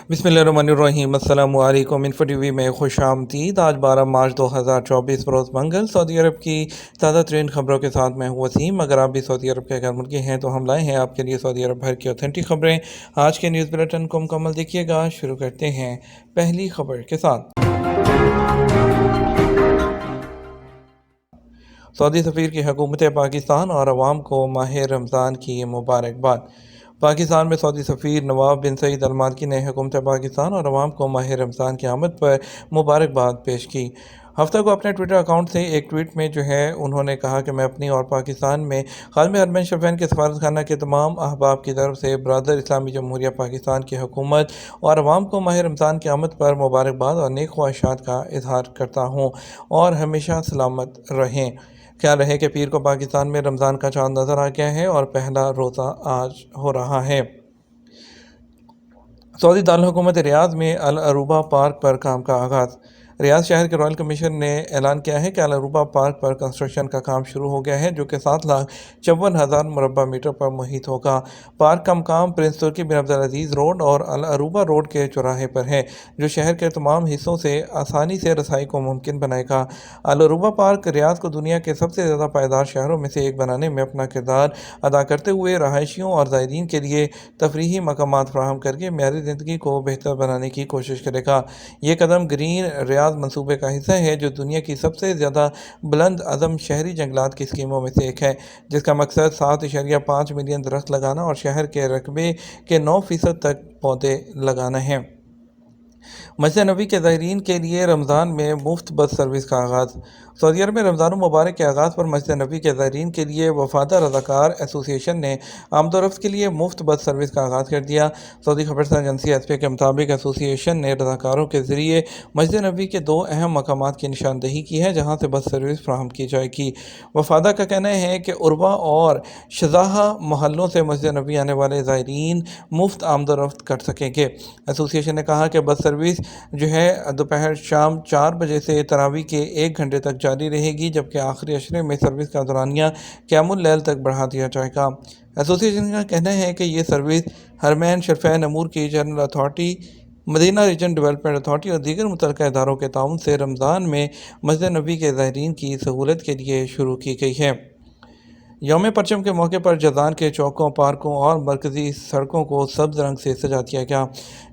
بسم اللہ الرحمن الرحیم، السلام علیکم۔ انفو ٹی وی میں خوش آمدید۔ آج 12 مارچ 2024 بروز منگل، سعودی عرب کی تازہ ترین خبروں کے ساتھ میں ہوں وسیم۔ اگر آپ بھی سعودی عرب کے غیر ملکی ہیں تو ہم لائے ہیں آپ کے لیے سعودی عرب بھر کی اوتھینٹک خبریں۔ آج کے نیوز بلیٹن کو مکمل دیکھیے گا۔ شروع کرتے ہیں پہلی خبر کے ساتھ۔ سعودی سفیر کی حکومت پاکستان اور عوام کو ماہ رمضان کی مبارکباد۔ پاکستان میں سعودی سفیر نواف بن سعید المالکی نے حکومت پاکستان اور عوام کو ماہ رمضان کی آمد پر مبارکباد پیش کی۔ ہفتہ کو اپنے ٹویٹر اکاؤنٹ سے ایک ٹویٹ میں انہوں نے کہا کہ میں اپنی اور پاکستان میں خادم حرمین شریفین کے سفارت خانہ کے تمام احباب کی طرف سے برادر اسلامی جمہوریہ پاکستان کی حکومت اور عوام کو ماہ رمضان کی آمد پر مبارکباد اور نیک خواہشات کا اظہار کرتا ہوں اور ہمیشہ سلامت رہیں۔ خیال رہے کہ پیر کو پاکستان میں رمضان کا چاند نظر آ گیا ہے اور پہلا روزہ آج ہو رہا ہے۔ سعودی دارالحکومت ریاض میں العروبہ پارک پر کام کا آغاز۔ ریاض شہر کے رائل کمیشن نے اعلان کیا ہے کہ العروبہ پارک پر کنسٹرکشن کا کام شروع ہو گیا ہے، جو کہ 7,54,000 مربع میٹر پر محیط ہوگا۔ پارک کا مقام پرنس ترکی بن عبدالعزیز روڈ اور العروبہ روڈ کے چوراہے پر ہے، جو شہر کے تمام حصوں سے آسانی سے رسائی کو ممکن بنائے گا۔ العروبہ پارک ریاض کو دنیا کے سب سے زیادہ پائیدار شہروں میں سے ایک بنانے میں اپنا کردار ادا کرتے ہوئے رہائشیوں اور زائرین کے لیے تفریحی مقامات فراہم کر کے معیار زندگی کو بہتر بنانے کی کوشش کرے گا۔ یہ قدم گرین ریاض منصوبے کا حصہ ہے، جو دنیا کی سب سے زیادہ بلند عظم شہری جنگلات کی اسکیموں میں سے ایک ہے، جس کا مقصد 7.5 ملین درخت لگانا اور شہر کے رقبے کے 9% تک پودے لگانا ہے۔ مسجد نبوی کے زائرین کے لیے رمضان میں مفت بس سروس کا آغاز۔ سعودی عرب میں رمضان المبارک کے آغاز پر مسجد نبوی کے زائرین کے لیے وفادہ رضاکار ایسوسی ایشن نے آمد و رفت کے لیے مفت بس سروس کا آغاز کر دیا۔ سعودی خبررساں ایجنسی ایس پی کے مطابق ایسوسی ایشن نے رضاکاروں کے ذریعے مسجد نبوی کے 2 اہم مقامات کی نشاندہی کی ہے، جہاں سے بس سروس فراہم کی جائے گی۔ وفادہ کا کہنا ہے کہ عربہ اور شزاحہ محلوں سے مسجد نبوی آنے والے زائرین مفت آمد و رفت کر سکیں گے۔ ایسوسی ایشن نے کہا کہ بس سروس دوپہر شام 4 بجے سے تراویح کے 1 گھنٹے تک جاری رہے گی، جبکہ آخری عشرے میں سروس کا دورانیہ قیام اللیل تک بڑھا دیا جائے گا۔ ایسوسی ایشن کا کہنا ہے کہ یہ سروس حرمین شریفین امور کی جنرل اتھارٹی، مدینہ ریجن ڈیولپمنٹ اتھارٹی اور دیگر متعلقہ اداروں کے تعاون سے رمضان میں مسجد نبوی کے زائرین کی سہولت کے لیے شروع کی گئی ہے۔ یوم پرچم کے موقع پر جازان کے چوکوں، پارکوں اور مرکزی سڑکوں کو سبز رنگ سے سجا دیا گیا۔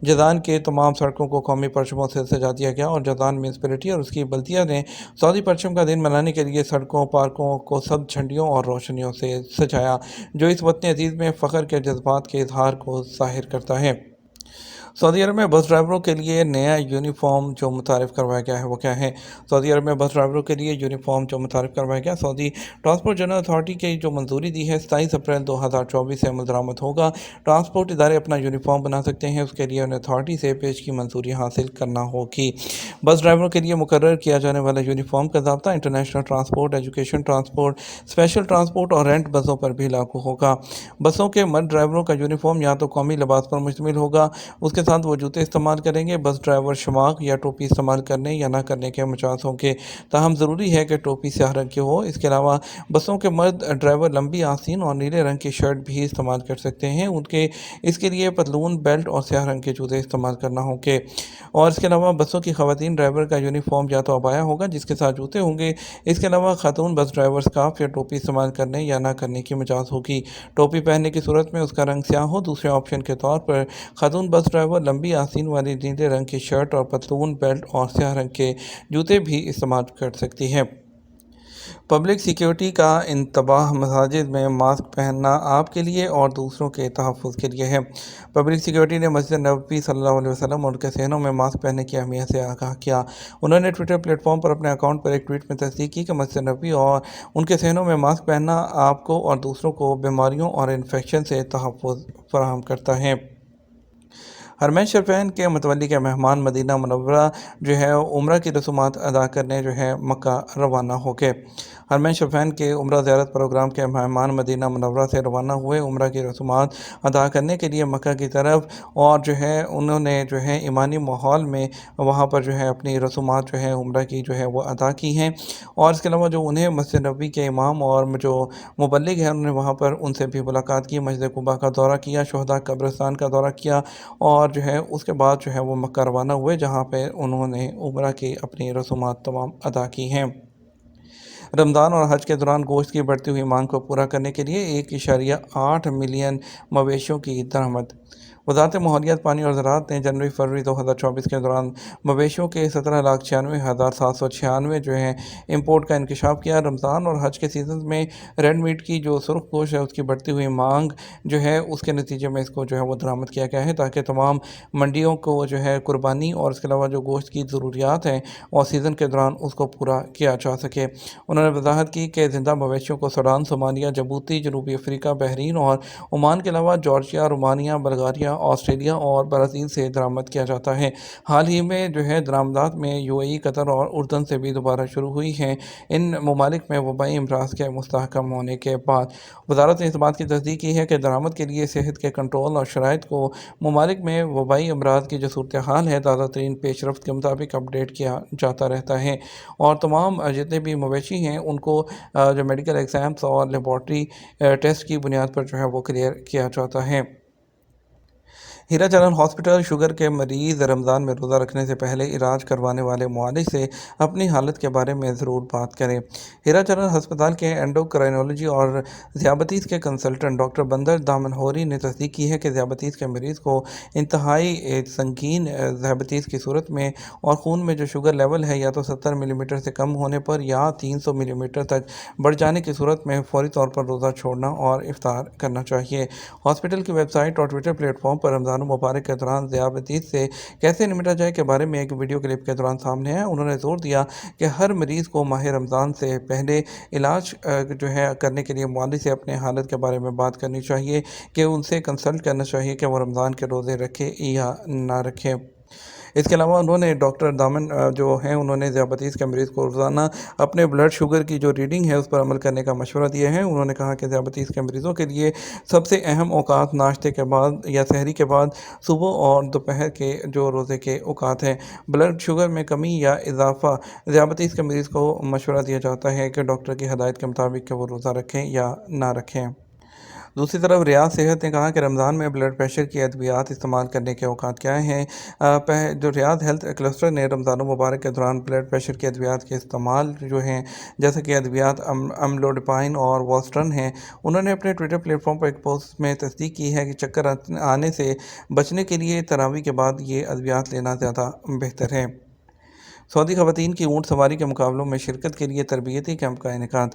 جازان کے تمام سڑکوں کو قومی پرچموں سے سجا دیا گیا اور جازان میونسپلٹی اور اس کی بلدیہ نے سعودی پرچم کا دن منانے کے لیے سڑکوں، پارکوں کو سبز جھنڈیوں اور روشنیوں سے سجایا، جو اس وطن عزیز میں فخر کے جذبات کے اظہار کو ظاہر کرتا ہے۔ سعودی عرب میں بس ڈرائیوروں کے لیے نیا یونیفارم جو متعارف کروایا گیا ہے وہ کیا ہے؟ سعودی عرب میں بس ڈرائیوروں کے لیے یونیفارم جو متعارف کروایا گیا سعودی ٹرانسپورٹ جنرل اتھارٹی کی جو منظوری دی ہے 27 اپریل 2024 سے عمل درآمد ہوگا۔ ٹرانسپورٹ ادارے اپنا یونیفارم بنا سکتے ہیں، اس کے لیے انہیں اتھارٹی سے پیش کی منظوری حاصل کرنا ہوگی۔ بس ڈرائیوروں کے لیے مقرر کیا جانے والا یونیفارم کا ضابطہ international transport, education transport, special transport اور رینٹ بسوں پر بھی لاگو ہوگا۔ بسوں کے مرد ڈرائیوروں کا یونیفارم یا تو قومی لباس پر مشتمل ہوگا، اس کے ساتھ وہ جوتے استعمال کریں گے۔ بس ڈرائیور شماغ یا ٹوپی استعمال کرنے یا نہ کرنے کے مجاز ہوں گے، تاہم ضروری ہے کہ ٹوپی سیاہ رنگ کی ہو۔ اس کے علاوہ بسوں کے مرد ڈرائیور لمبی آستین اور نیلے رنگ کی شرٹ بھی استعمال کر سکتے ہیں، اس کے لیے پتلون، بیلٹ اور سیاہ رنگ کے جوتے استعمال کرنا ہوں گے۔ اور اس کے علاوہ بسوں کی خواتین ڈرائیور کا یونیفارم یا تو عبایا ہوگا جس کے ساتھ جوتے ہوں گے۔ اس کے علاوہ خاتون بس ڈرائیور سکارف یا ٹوپی استعمال کرنے یا نہ کرنے کی مجاز ہوگی۔ ٹوپی پہننے کی صورت میں اس کا رنگ سیاہ ہو۔ دوسرے آپشن کے طور پر خاتون بس ڈرائیور لمبی آستین والی نیلے رنگ کی شرٹ اور پتلون، بیلٹ اور سیاہ رنگ کے جوتے بھی استعمال کر سکتی ہے۔ پبلک سیکیورٹی کا انتباہ: مساجد میں ماسک پہننا آپ کے لیے اور دوسروں کے تحفظ کے لیے ہے۔ پبلک سیکیورٹی نے مسجد نبوی صلی اللہ علیہ وسلم اور ان کے صحنوں میں ماسک پہننے کی اہمیت سے آگاہ کیا۔ انہوں نے ٹویٹر پلیٹ فارم پر اپنے اکاؤنٹ پر ایک ٹویٹ میں تصدیق کی کہ مسجد نبوی اور ان کے صحنوں میں ماسک پہننا آپ کو اور دوسروں کو بیماریوں اور انفیکشن سے تحفظ فراہم کرتا ہے۔ حرمین شریفین کے متولی کے مہمان مدینہ منورہ عمرہ کی رسومات ادا کرنے مکہ روانہ ہو گئے۔ حرمین شریفین کے عمرہ زیارت پروگرام کے مہمان مدینہ منورہ سے روانہ ہوئے عمرہ کی رسومات ادا کرنے کے لیے مکہ کی طرف، اور انہوں نے ایمانی ماحول میں وہاں پر اپنی رسومات عمرہ کی وہ ادا کی ہیں۔ اور اس کے علاوہ انہیں مسجد نبوی کے امام اور جو مبلغ ہیں انہوں نے وہاں پر ان سے بھی ملاقات کی، مسجد قباء کا دورہ کیا، شہداء قبرستان کا دورہ کیا، اور اس کے بعد وہ مکہ روانہ ہوئے، جہاں پہ انہوں نے عمرہ کی اپنی رسومات تمام ادا کی ہیں۔ رمضان اور حج کے دوران گوشت کی بڑھتی ہوئی مانگ کو پورا کرنے کے لیے 1.8 ملین مویشیوں کی درآمد۔ وزارت ماحولیات، پانی اور زراعت نے جنوری فروری 2024 کے دوران مویشیوں کے 17,96,796 امپورٹ کا انکشاف کیا۔ رمضان اور حج کے سیزن میں ریڈ میٹ کی جو سرخ گوشت ہے اس کی بڑھتی ہوئی مانگ اس کے نتیجے میں اس کو وہ درآمد کیا گیا ہے، تاکہ تمام منڈیوں کو قربانی اور اس کے علاوہ جو گوشت کی ضروریات ہیں اور سیزن کے دوران اس کو پورا کیا جا سکے۔ انہوں نے وضاحت کی کہ زندہ مویشیوں کو سوڈان، صومالیہ، جبوتی، جنوبی افریقہ، بحرین اور عمان کے علاوہ جارجیا، رومانیہ، بلغاریہ، آسٹریلیا اور برازیل سے درآمد کیا جاتا ہے۔ حال ہی میں درآمدات میں UAE، قطر اور اردن سے بھی دوبارہ شروع ہوئی ہیں۔ ان ممالک میں وبائی امراض کے مستحکم ہونے کے بعد وزارت نے اس بات کی تصدیق کی ہے کہ درآمد کے لیے صحت کے کنٹرول اور شرائط کو ممالک میں وبائی امراض کی جو صورتحال ہے تازہ ترین پیش رفت کے مطابق اپڈیٹ کیا جاتا رہتا ہے، اور تمام جتنے بھی مویشی ہیں ان کو جو میڈیکل ایگزامز اور لیبارٹری ٹیسٹ کی بنیاد پر وہ کلیئر کیا جاتا ہے۔ ہیرا چرن ہاسپٹل شوگر کے مریض رمضان میں روزہ رکھنے سے پہلے علاج کروانے والے معالج سے اپنی حالت کے بارے میں ضرور بات کریں۔ ہیرا چرن ہسپتال کے اینڈوکرائنولوجی اور ذیابیطس کے کنسلٹنٹ ڈاکٹر بندر دامنہوری نے تصدیق کی ہے کہ ذیابیطس کے مریض کو انتہائی سنگین ذیابیطس کی صورت میں اور خون میں جو شوگر لیول ہے یا تو 70 ملی میٹر سے کم ہونے پر یا 300 ملی میٹر تک بڑھ جانے کی صورت میں فوری طور پر روزہ چھوڑنا اور افطار کرنا چاہیے۔ ہاسپٹل کی ویب سائٹ اور ٹویٹر پلیٹ فارم پر رمضان مبارک کے دوران ذیابیطس سے کیسے نمٹا جائے کے بارے میں ایک ویڈیو کلپ کے دوران سامنے آیا۔ انہوں نے زور دیا کہ ہر مریض کو ماہ رمضان سے پہلے علاج کرنے کے لیے معالج سے اپنے حالت کے بارے میں بات کرنی چاہیے، کہ ان سے کنسلٹ کرنا چاہیے کہ وہ رمضان کے روزے رکھے یا نہ رکھے۔ اس کے علاوہ انہوں نے ڈاکٹر دامن انہوں نے ذیابیطس کے مریض کو روزانہ اپنے بلڈ شوگر کی جو ریڈنگ ہے اس پر عمل کرنے کا مشورہ دیا ہے۔ انہوں نے کہا کہ ذیابیطس کے مریضوں کے لیے سب سے اہم اوقات ناشتے کے بعد یا سحری کے بعد، صبح اور دوپہر کے جو روزے کے اوقات ہیں۔ بلڈ شوگر میں کمی یا اضافہ ذیابیطس کے مریض کو مشورہ دیا جاتا ہے کہ ڈاکٹر کی ہدایت کے مطابق کہ وہ روزہ رکھیں یا نہ رکھیں۔ دوسری طرف ریاض صحت نے کہا کہ رمضان میں بلڈ پریشر کی ادویات استعمال کرنے کے اوقات کیا ہیں۔ جو ریاض ہیلتھ کلسٹر نے رمضان مبارک کے دوران بلڈ پریشر کی ادویات کے استعمال ہیں، جیسے کہ ادویات املوڈپائن اور والسٹرن ہیں، انہوں نے اپنے ٹویٹر پلیٹ فارم پر ایک پوسٹ میں تصدیق کی ہے کہ چکر آنے سے بچنے کے لیے تراویح کے بعد یہ ادویات لینا زیادہ بہتر ہے۔ سعودی خواتین کی اونٹ سواری کے مقابلوں میں شرکت کے لیے تربیتی کیمپ کا انعقاد۔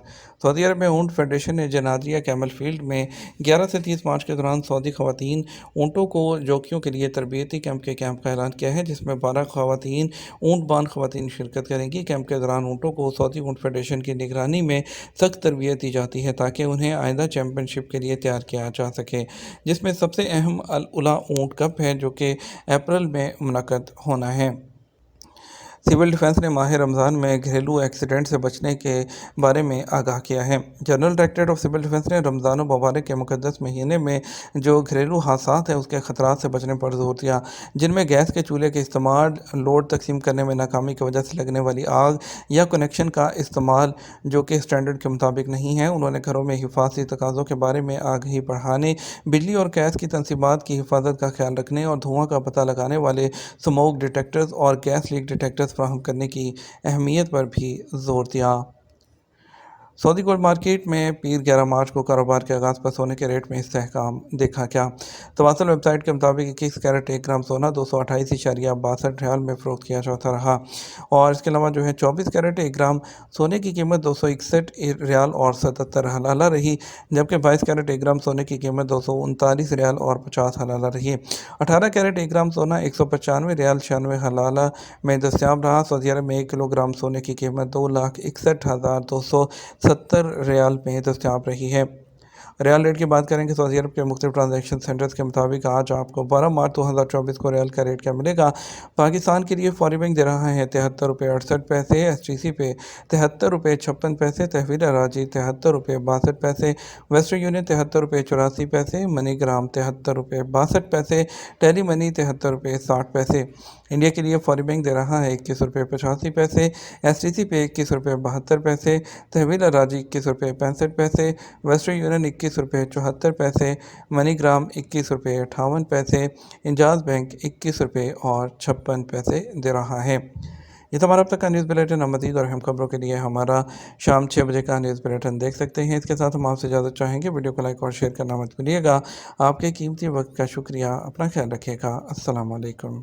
سعودی عرب میں اونٹ فیڈریشن نے جنادریہ کیمل فیلڈ میں 11 سے 30 مارچ کے دوران سعودی خواتین اونٹوں کو جوکیوں کے لیے تربیتی کیمپ کا اعلان کیا ہے، جس میں 12 خواتین اونٹ بان خواتین شرکت کریں گی۔ کیمپ کے دوران اونٹوں کو سعودی اونٹ فیڈریشن کی نگرانی میں سخت تربیت دی جاتی ہے تاکہ انہیں آئندہ چیمپئن شپ کے لیے تیار کیا جا سکے، جس میں سب سے اہم الاولی اونٹ کپ ہے جو کہ اپریل میں منعقد ہونا ہے۔ سول ڈیفنس نے ماہ رمضان میں گھریلو ایکسیڈنٹ سے بچنے کے بارے میں آگاہ کیا ہے۔ General directorate of civil defence نے رمضان المبارک کے مقدس مہینے میں جو گھریلو حادثات ہیں اس کے خطرات سے بچنے پر زور دیا، جن میں گیس کے چولہے کے استعمال، لوڈ تقسیم کرنے میں ناکامی کی وجہ سے لگنے والی آگ یا کنیکشن کا استعمال جو کہ اسٹینڈرڈ کے مطابق نہیں ہے۔ انہوں نے گھروں میں حفاظتی تقاضوں کے بارے میں آگاہی بڑھانے، بجلی اور گیس کی تنصیبات کی حفاظت کا خیال رکھنے اور دھواں کا پتہ لگانے والے سموک ڈیٹیکٹرز اور گیس لیک ڈیٹیکٹرز فراہم کرنے کی اہمیت پر بھی زور دیا۔ سعودی گولڈ مارکیٹ میں پیر 11 مارچ کو کاروبار کے آغاز پر سونے کے ریٹ میں استحکام دیکھا گیا۔ تواصل ویب سائٹ کے مطابق 21 کیرٹ 1 گرام سونا 228.62 ریال میں فروخت کیا جاتا رہا، اور اس کے علاوہ 24 کیرٹ 1 گرام سونے کی قیمت 261 ریال اور 77 حلالہ رہی، جبکہ 22 کیرٹ 1 گرام سونے کی قیمت 239 ریال اور 50 حلالہ رہی۔ 18 کیرٹ 1 گرام سونا 195 ریال 96 حلالہ میں دستیاب رہا۔ سعودی عرب میں 1 کلو گرام سونے کی قیمت 2,61,270 ریال میں دستیاب رہی ہے۔ ریال ریٹ کی بات کریں کہ سعودی عرب کے مختلف ٹرانزیکشن سینٹرز کے مطابق آج آپ کو 12 مارچ 2024 کو ریال کا ریٹ کیا ملے گا۔ پاکستان کے لیے فوری بینک دے رہا ہے 73 روپے 68 پیسے، ایس ٹی سی پہ 73 روپے 56 پیسے، تحویل اراضی 73 روپے 62 پیسے، ویسٹرن یونین 73 روپے 84 پیسے، منی گرام 73 روپے 62 پیسے، ٹیلی منی 73 روپے 60 پیسے۔ انڈیا کے لیے فوری بینک دے رہا ہے 21 روپے 85 پیسے، ایس ٹی سی پہ 21 روپے 72 پیسے، تحویل اراضی 21 روپے 65 پیسے، ویسٹرن یونین 21 روپے 74 پیسے، منی گرام 21 روپے 58 پیسے، انجاز بینک 21 روپے اور 56 پیسے دے رہا ہے۔ یہ تو ہمارا اب تک کا نیوز بلیٹن۔ مزید اور اہم خبروں کے لیے ہمارا شام 6 بجے کا نیوز بلیٹن دیکھ سکتے ہیں۔ اس کے ساتھ ہم آپ سے اجازت چاہیں گے، ویڈیو کو لائک اور شیئر کرنا مت بھولیے گا۔ آپ کے قیمتی وقت کا شکریہ، اپنا خیال رکھیے گا۔ السلام علیکم۔